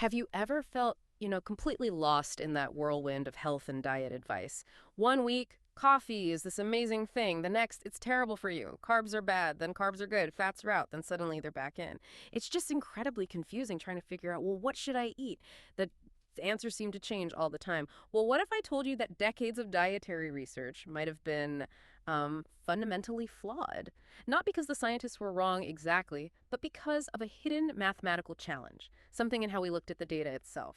Have you ever felt, completely lost in that whirlwind of health and diet advice? One week, coffee is this amazing thing. The next, it's terrible for you. Carbs are bad, then carbs are good. Fats are out, then suddenly they're back in. It's just incredibly confusing trying to figure out, well, what should I eat? The answers seem to change all the time. Well, what if I told you that decades of dietary research might have been fundamentally flawed? Not because the scientists were wrong exactly, but because of a hidden mathematical challenge, something in how we looked at the data itself.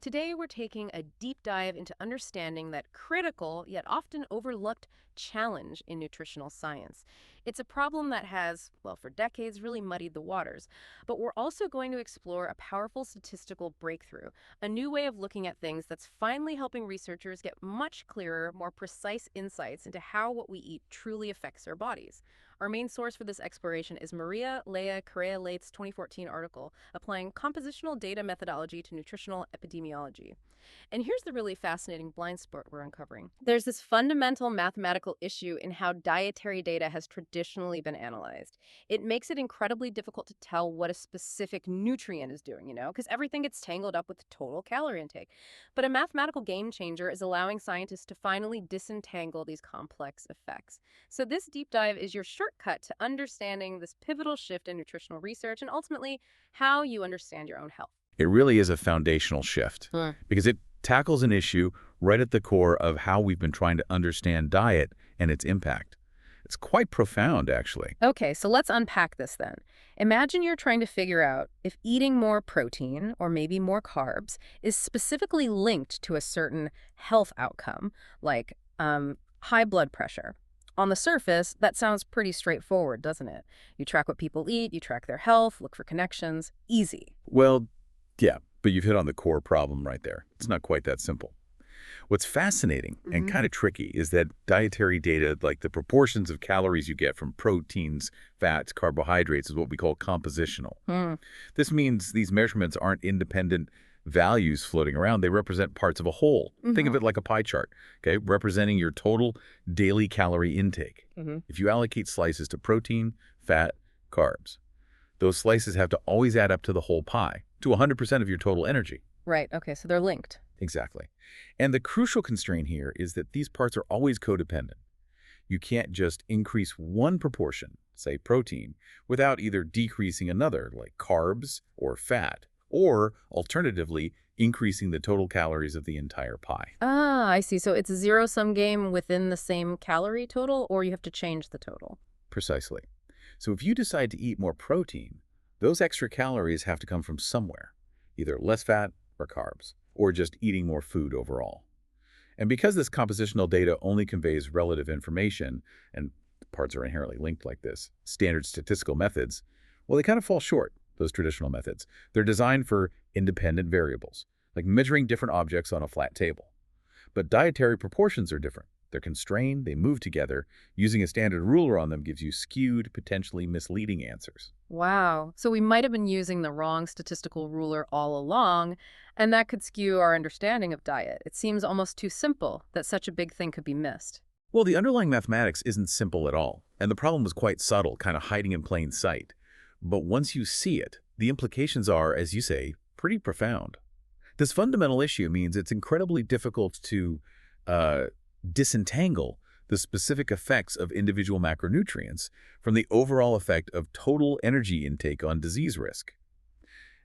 Today, we're taking a deep dive into understanding that critical, yet often overlooked, challenge in nutritional science. It's a problem that has, well, for decades, really muddied the waters. But we're also going to explore a powerful statistical breakthrough, a new way of looking at things that's finally helping researchers get much clearer, more precise insights into how what we eat truly affects our bodies. Our main source for this exploration is Maria Léa Corrêa Leite's 2014 article, Applying Compositional Data Methodology to Nutritional Epidemiology. And here's the really fascinating blind spot we're uncovering. There's this fundamental mathematical issue in how dietary data has traditionally been analyzed. It makes it incredibly difficult to tell what a specific nutrient is doing, because everything gets tangled up with total calorie intake. But a mathematical game changer is allowing scientists to finally disentangle these complex effects. So this deep dive is your shortcut to understanding this pivotal shift in nutritional research and ultimately how you understand your own health. It really is a foundational shift because it tackles an issue right at the core of how we've been trying to understand diet and its impact. It's quite profound, actually. Okay, so let's unpack this then. Imagine you're trying to figure out if eating more protein or maybe more carbs is specifically linked to a certain health outcome, like high blood pressure. On the surface, that sounds pretty straightforward, doesn't it? You track what people eat, you track their health, look for connections. Easy. Well, yeah, but you've hit on the core problem right there. It's not quite that simple. What's fascinating and kind of tricky is that dietary data, like the proportions of calories you get from proteins, fats, carbohydrates, is what we call compositional. This means these measurements aren't independent values floating around. They represent parts of a whole. Think of it like a pie chart, okay, representing your total daily calorie intake. If you allocate slices to protein, fat, carbs, those slices have to always add up to the whole pie, to 100% of your total energy. Right, okay, so they're linked. Exactly. And the crucial constraint here is that these parts are always codependent. You can't just increase one proportion, say protein, without either decreasing another, like carbs or fat, or alternatively, increasing the total calories of the entire pie. Ah, I see. So it's a zero-sum game within the same calorie total, or you have to change the total? Precisely. So if you decide to eat more protein, those extra calories have to come from somewhere, either less fat or carbs, or just eating more food overall. And because this compositional data only conveys relative information, and parts are inherently linked like this, standard statistical methods, well, they kind of fall short, those traditional methods. They're designed for independent variables, like measuring different objects on a flat table. But dietary proportions are different. They're constrained, they move together. Using a standard ruler on them gives you skewed, potentially misleading answers. Wow. So we might have been using the wrong statistical ruler all along, and that could skew our understanding of diet. It seems almost too simple that such a big thing could be missed. Well, the underlying mathematics isn't simple at all, and the problem was quite subtle, kind of hiding in plain sight. But once you see it, the implications are, as you say, pretty profound. This fundamental issue means it's incredibly difficult to disentangle the specific effects of individual macronutrients from the overall effect of total energy intake on disease risk.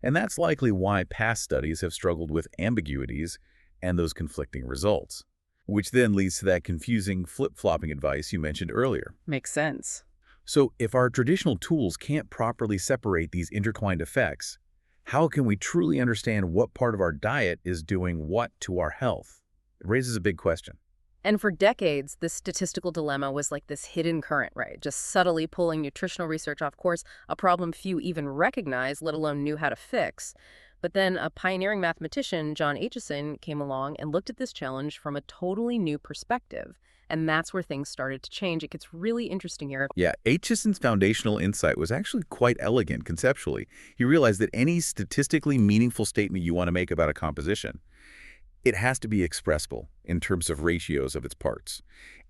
And that's likely why past studies have struggled with ambiguities and those conflicting results, which then leads to that confusing flip-flopping advice you mentioned earlier. Makes sense. So if our traditional tools can't properly separate these intertwined effects, how can we truly understand what part of our diet is doing what to our health? It raises a big question. And for decades, this statistical dilemma was like this hidden current, right? Just subtly pulling nutritional research off course, a problem few even recognized, let alone knew how to fix. But then a pioneering mathematician, John Aitchison, came along and looked at this challenge from a totally new perspective. And that's where things started to change. It gets really interesting here. Yeah, Aitchison's foundational insight was actually quite elegant conceptually. He realized that any statistically meaningful statement you want to make about a composition, it has to be expressible in terms of ratios of its parts.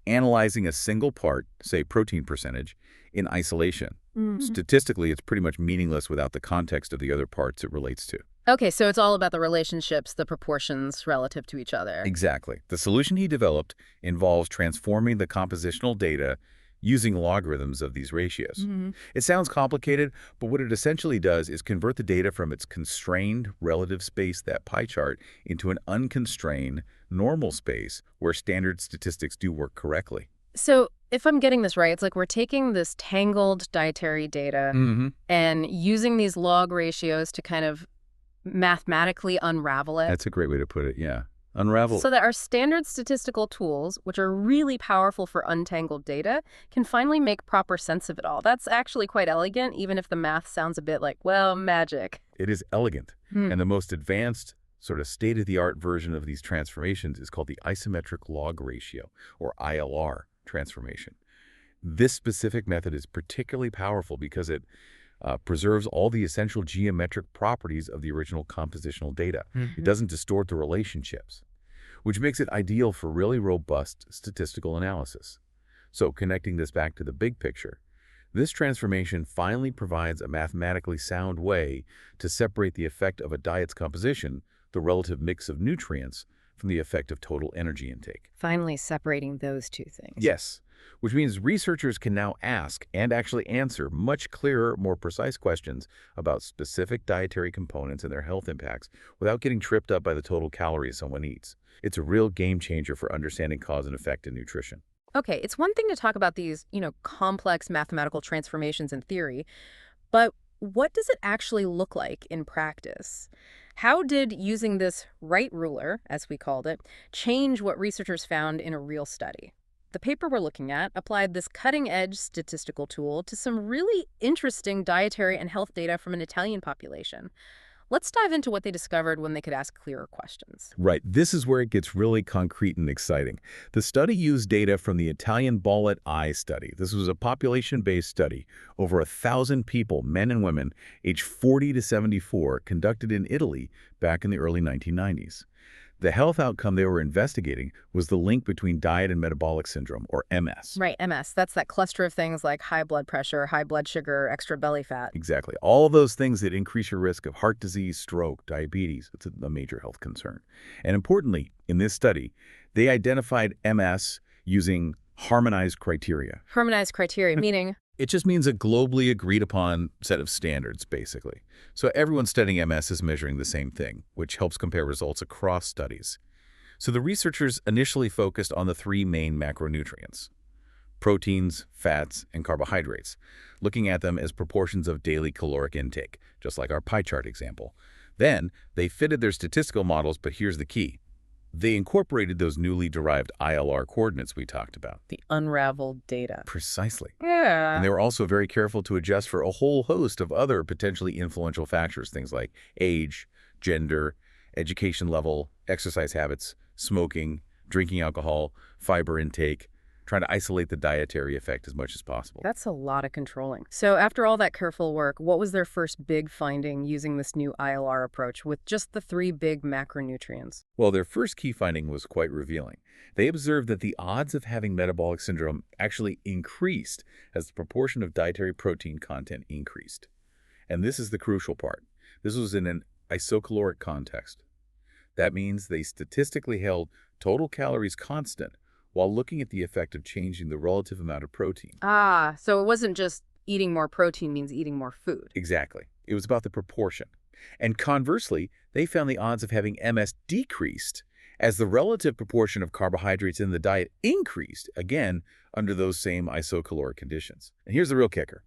Analyzing a single part, say protein percentage, in isolation, statistically it's pretty much meaningless without the context of the other parts it relates to. Okay, so it's all about the relationships, the proportions relative to each other. Exactly. The solution he developed involves transforming the compositional data using logarithms of these ratios. Hmm. It sounds complicated, but what it essentially does is convert the data from its constrained relative space, that pie chart, into an unconstrained normal space where standard statistics do work correctly. So if I'm getting this right, it's like we're taking this tangled dietary data Hmm. and using these log ratios to kind of mathematically unravel it That's a great way to put it, yeah. Unravel. so that our standard statistical tools, which are really powerful for untangled data, can finally make proper sense of it all. That's actually quite elegant, even if the math sounds a bit like, well, magic. It is elegant. Hmm. And the most advanced, sort of state-of-the-art version of these transformations is called the isometric log ratio, or ILR transformation. This specific method is particularly powerful because it preserves all the essential geometric properties of the original compositional data. It doesn't distort the relationships, which makes it ideal for really robust statistical analysis. So connecting this back to the big picture, this transformation finally provides a mathematically sound way to separate the effect of a diet's composition, the relative mix of nutrients, from the effect of total energy intake. Finally separating those two things. Yes, which means researchers can now ask and actually answer much clearer, more precise questions about specific dietary components and their health impacts without getting tripped up by the total calories someone eats. It's a real game changer for understanding cause and effect in nutrition. Okay, it's one thing to talk about these, complex mathematical transformations in theory, but what does it actually look like in practice? How did using this right ruler, as we called it, change what researchers found in a real study? The paper we're looking at applied this cutting-edge statistical tool to some really interesting dietary and health data from an Italian population. Let's dive into what they discovered when they could ask clearer questions. Right, this is where it gets really concrete and exciting. The study used data from the Italian Bullet Eye study. This was a population-based study. Over 1,000 people, men and women, aged 40 to 74, conducted in Italy back in the early 1990s. The health outcome they were investigating was the link between diet and metabolic syndrome, or MS. Right, MS. That's that cluster of things like high blood pressure, high blood sugar, extra belly fat. Exactly. All of those things that increase your risk of heart disease, stroke, diabetes. It's a major health concern. And importantly, in this study, they identified MS using harmonized criteria. Harmonized criteria, meaning It just means a globally agreed upon set of standards, basically. So everyone studying MS is measuring the same thing, which helps compare results across studies. So the researchers initially focused on the three main macronutrients: proteins, fats, and carbohydrates, looking at them as proportions of daily caloric intake, just like our pie chart example. Then they fitted their statistical models, but here's the key. They incorporated those newly derived ILR coordinates we talked about. the unraveled data. Precisely. Yeah. And they were also very careful to adjust for a whole host of other potentially influential factors, things like age, gender, education level, exercise habits, smoking, drinking alcohol, fiber intake, trying to isolate the dietary effect as much as possible. That's a lot of controlling. So after all that careful work, what was their first big finding using this new ILR approach with just the three big macronutrients? Well, their first key finding was quite revealing. They observed that the odds of having metabolic syndrome actually increased as the proportion of dietary protein content increased. And this is the crucial part. This was in an isocaloric context. That means they statistically held total calories constant while looking at the effect of changing the relative amount of protein. Ah, so it wasn't just eating more protein means eating more food. Exactly. It was about the proportion. And conversely, they found the odds of having MS decreased as the relative proportion of carbohydrates in the diet increased, again, under those same isocaloric conditions. And here's the real kicker.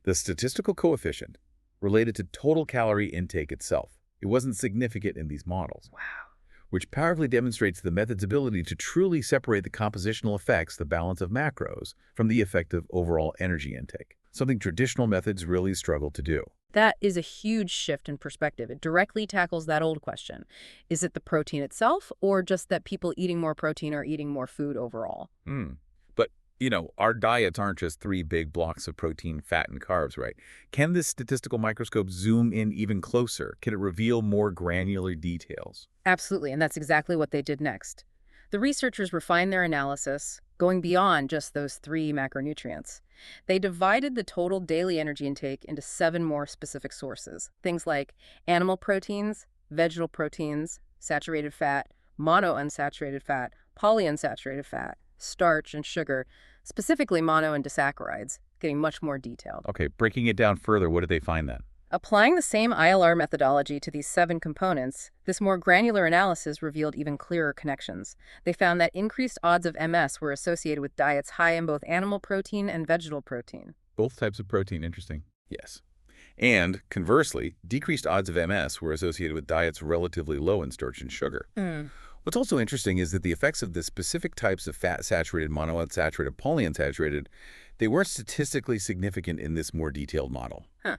The statistical coefficient related to total calorie intake itself. It wasn't significant in these models. Wow. Which powerfully demonstrates the method's ability to truly separate the compositional effects, the balance of macros, from the effect of overall energy intake, something traditional methods really struggle to do. That is a huge shift in perspective. It directly tackles that old question. Is it the protein itself, or just that people eating more protein are eating more food overall? But, our diets aren't just three big blocks of protein, fat, and carbs, right? Can this statistical microscope zoom in even closer? Can it reveal more granular details? Absolutely, and that's exactly what they did next. The researchers refined their analysis, going beyond just those three macronutrients. They divided the total daily energy intake into 7 more specific sources. Things like animal proteins, vegetal proteins, saturated fat, monounsaturated fat, polyunsaturated fat, starch, and sugar, specifically mono and disaccharides, getting much more detailed. Okay, breaking it down further, what did they find then? Applying the same ILR methodology to these 7 components, this more granular analysis revealed even clearer connections. They found that increased odds of MS were associated with diets high in both animal protein and vegetal protein. Both types of protein, interesting. Yes. And conversely, decreased odds of MS were associated with diets relatively low in starch and sugar. Mm. What's also interesting is that the effects of the specific types of fat-saturated, monounsaturated, polyunsaturated, they weren't statistically significant in this more detailed model. Huh.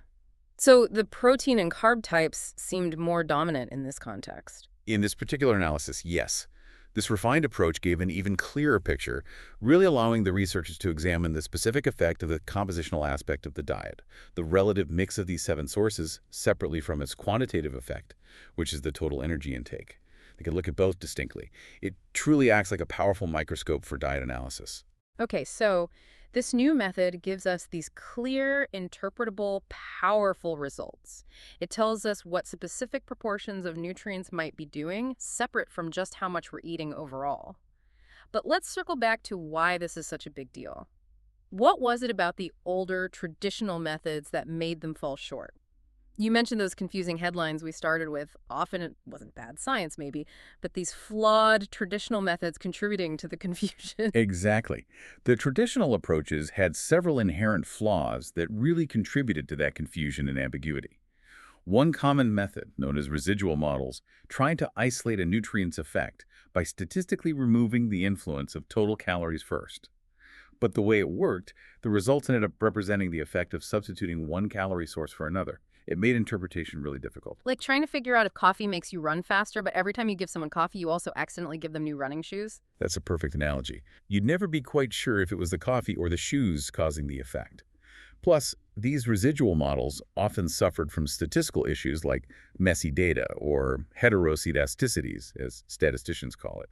So the protein and carb types seemed more dominant in this context. In this particular analysis, yes. This refined approach gave an even clearer picture, really allowing the researchers to examine the specific effect of the compositional aspect of the diet, the relative mix of these 7 sources separately from its quantitative effect, which is the total energy intake. They could look at both distinctly. It truly acts like a powerful microscope for diet analysis. Okay, so this new method gives us these clear, interpretable, powerful results. It tells us what specific proportions of nutrients might be doing, separate from just how much we're eating overall. But let's circle back to why this is such a big deal. What was it about the older, traditional methods that made them fall short? You mentioned those confusing headlines we started with. Often it wasn't bad science, maybe, but these flawed traditional methods contributing to the confusion. Exactly. The traditional approaches had several inherent flaws that really contributed to that confusion and ambiguity. One common method, known as residual models, tried to isolate a nutrient's effect by statistically removing the influence of total calories first. But the way it worked, the results ended up representing the effect of substituting one calorie source for another. It made interpretation really difficult. Like trying to figure out if coffee makes you run faster, but every time you give someone coffee, you also accidentally give them new running shoes. That's a perfect analogy. You'd never be quite sure if it was the coffee or the shoes causing the effect. Plus, these residual models often suffered from statistical issues like messy data or heteroscedasticities, as statisticians call it.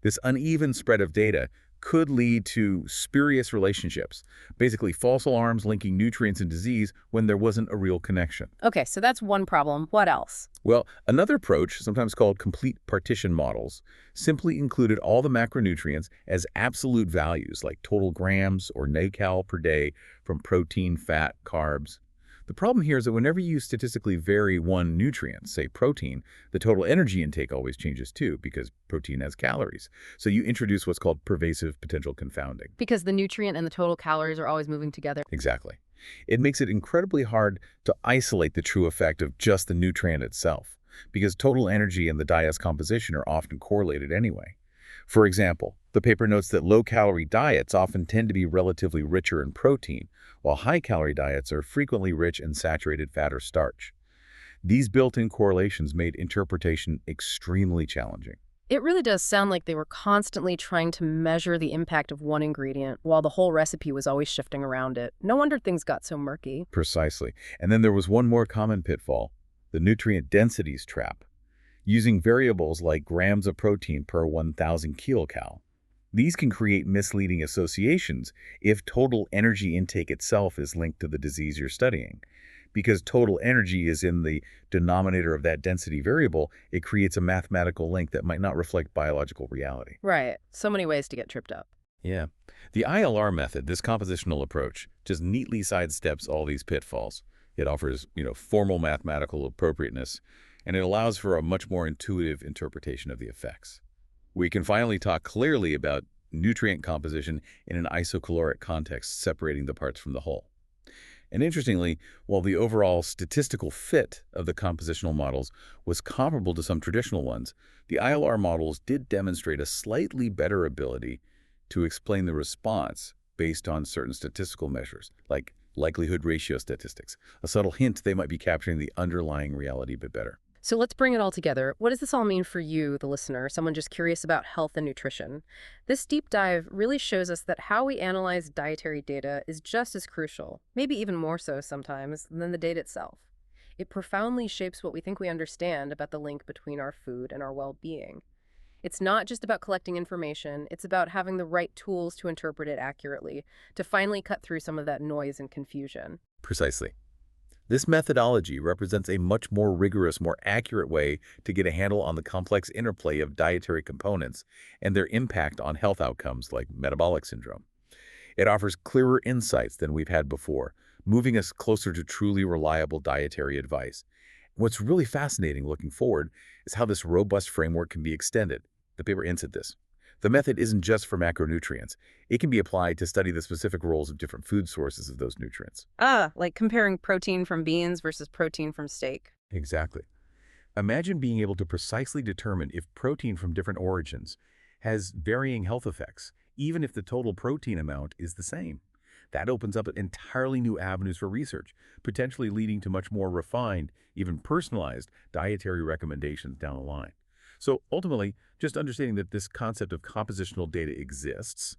This uneven spread of data could lead to spurious relationships, basically false alarms linking nutrients and disease when there wasn't a real connection. Okay, so that's one problem. What else? Well, another approach, sometimes called complete partition models, simply included all the macronutrients as absolute values like total grams or NaCal per day from protein, fat, carbs. The problem here is that whenever you statistically vary one nutrient, say protein, the total energy intake always changes too because protein has calories. So you introduce what's called pervasive potential confounding. Because the nutrient and the total calories are always moving together. Exactly. It makes it incredibly hard to isolate the true effect of just the nutrient itself, because total energy and the diet's composition are often correlated anyway. For example, the paper notes that low-calorie diets often tend to be relatively richer in protein, while high-calorie diets are frequently rich in saturated fat or starch. These built-in correlations made interpretation extremely challenging. It really does sound like they were constantly trying to measure the impact of one ingredient while the whole recipe was always shifting around it. No wonder things got so murky. Precisely. And then there was one more common pitfall, the nutrient densities trap, using variables like grams of protein per 1,000 kilocal. These can create misleading associations if total energy intake itself is linked to the disease you're studying. Because total energy is in the denominator of that density variable, it creates a mathematical link that might not reflect biological reality. Right. So many ways to get tripped up. Yeah. The ILR method, this compositional approach, just neatly sidesteps all these pitfalls. It offers, formal mathematical appropriateness, and it allows for a much more intuitive interpretation of the effects. We can finally talk clearly about nutrient composition in an isocaloric context, separating the parts from the whole. And interestingly, while the overall statistical fit of the compositional models was comparable to some traditional ones, the ILR models did demonstrate a slightly better ability to explain the response based on certain statistical measures, like likelihood ratio statistics, a subtle hint they might be capturing the underlying reality a bit better. So let's bring it all together. What does this all mean for you, the listener, someone just curious about health and nutrition? This deep dive really shows us that how we analyze dietary data is just as crucial, maybe even more so sometimes, than the data itself. It profoundly shapes what we think we understand about the link between our food and our well-being. It's not just about collecting information, it's about having the right tools to interpret it accurately, to finally cut through some of that noise and confusion. Precisely. This methodology represents a much more rigorous, more accurate way to get a handle on the complex interplay of dietary components and their impact on health outcomes like metabolic syndrome. It offers clearer insights than we've had before, moving us closer to truly reliable dietary advice. What's really fascinating looking forward is how this robust framework can be extended. The paper hints at this. The method isn't just for macronutrients. It can be applied to study the specific roles of different food sources of those nutrients. Ah, like comparing protein from beans versus protein from steak. Exactly. Imagine being able to precisely determine if protein from different origins has varying health effects, even if the total protein amount is the same. That opens up entirely new avenues for research, potentially leading to much more refined, even personalized dietary recommendations down the line. So ultimately, just understanding that this concept of compositional data exists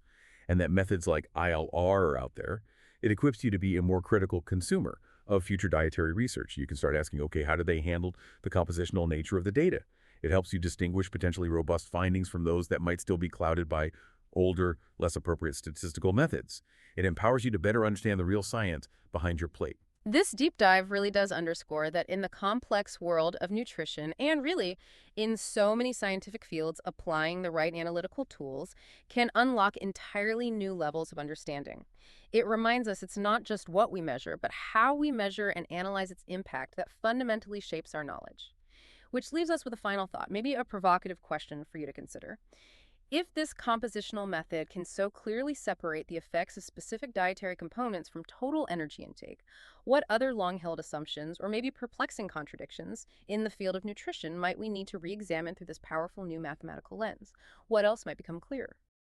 and that methods like ILR are out there, it equips you to be a more critical consumer of future dietary research. You can start asking, okay, how do they handle the compositional nature of the data? It helps you distinguish potentially robust findings from those that might still be clouded by older, less appropriate statistical methods. It empowers you to better understand the real science behind your plate. This deep dive really does underscore that in the complex world of nutrition, and really in so many scientific fields, applying the right analytical tools can unlock entirely new levels of understanding. It reminds us it's not just what we measure, but how we measure and analyze its impact that fundamentally shapes our knowledge. Which leaves us with a final thought, maybe a provocative question for you to consider. If this compositional method can so clearly separate the effects of specific dietary components from total energy intake, what other long-held assumptions or maybe perplexing contradictions in the field of nutrition might we need to re-examine through this powerful new mathematical lens? What else might become clearer?